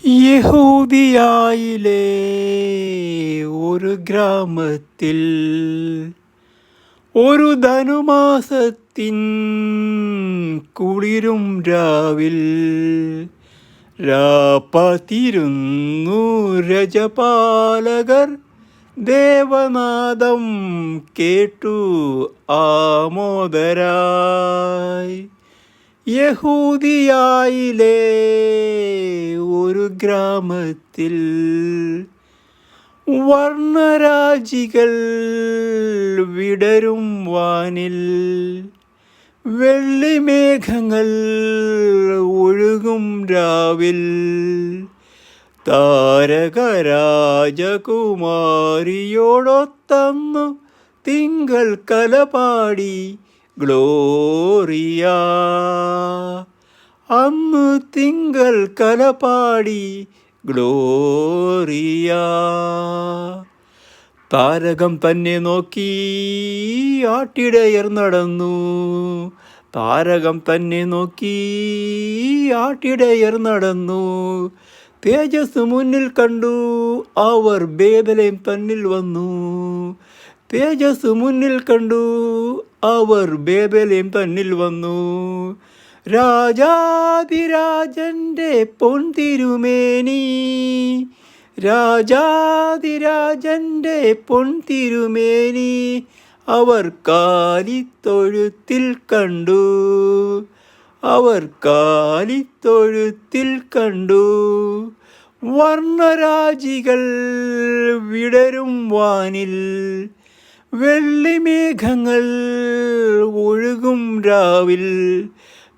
യഹൂദിയായിലെ ഒരു ഗ്രാമത്തിൽ ഒരു ധനുമാസത്തിൻ കുളിരും രാവിൽ രാപ്പത്തിരുന്നു രജപാലകർ ദേവനാദം കേട്ടു ആമോദരായി. യഹൂദിയായിലെ ഒരു ഗ്രാമത്തിൽ വർണ്ണരാജികൾ വിടരും വാനിൽ, വെള്ളിമേഘങ്ങൾ ഒഴുകും രാവിൽ, താരകരാജകുമാരിയോടൊത്തന്നു തിങ്കൾ കലപാടി ഗ്ലോറിയ. അന്ന് തിങ്കൾ കലപാടി ഗ്ലോറിയ. താരകം തന്നെ നോക്കി ആട്ടിടയർ നടന്നു. താരകം തന്നെ നോക്കി ആട്ടിടയർ നടന്നു. തേജസ് മുന്നിൽ കണ്ടു അവർ ബേഥലേം തന്നിൽ വന്നു. തേജസ് മുന്നിൽ കണ്ടു അവർ ബേഥലേം തന്നിൽ വന്നു. രാജാതിരാജൻ്റെ പൊൻതിരുമേനി, രാജാതിരാജൻ്റെ പൊൻതിരുമേനി അവർ കാലിത്തൊഴുത്തിൽ കണ്ടു. അവർ കാലിത്തൊഴുത്തിൽ കണ്ടു. വർണ്ണരാജികൾ വിടരും വാനിൽ, വെള്ളിമേഘങ്ങൾ ഒഴുകും രാവിൽ,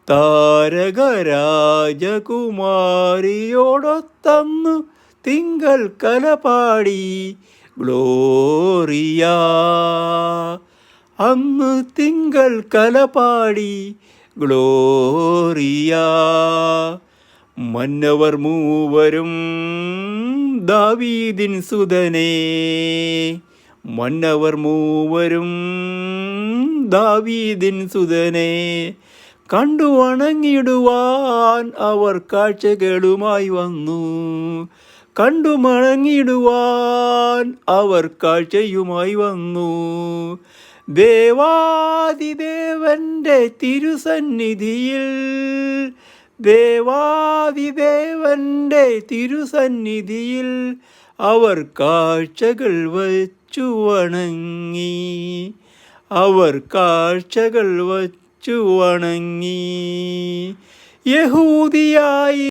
താരകരാജകുമാരിയോടൊത്തന്നു തിങ്കൾ കലപാടി ഗ്ലോറിയ. അന്ന് തിങ്കൾ കലപാടി ഗ്ലോറിയ. മന്നവർ മൂവരും ദാവീദിൻ സുതനേ, മന്നവർ മൂവരും ദാവീദിൻ സുതനേ കണ്ടു വണങ്ങിടുവാൻ അവർ കാഴ്ചകളുമായി വന്നു. കണ്ടു മടങ്ങിടുവാൻ അവർ കാഴ്ചയുമായി വന്നു. ദേവാദിദേവന്റെ തിരുസന്നിധിയിൽ, ദേവാദിദേവന്റെ തിരുസന്നിധിയിൽ അവർ കാഴ്ചകൾ വച്ചു വണങ്ങി. അവർ കാഴ്ചകൾ വച്ചു വണങ്ങി. യഹൂദിയായി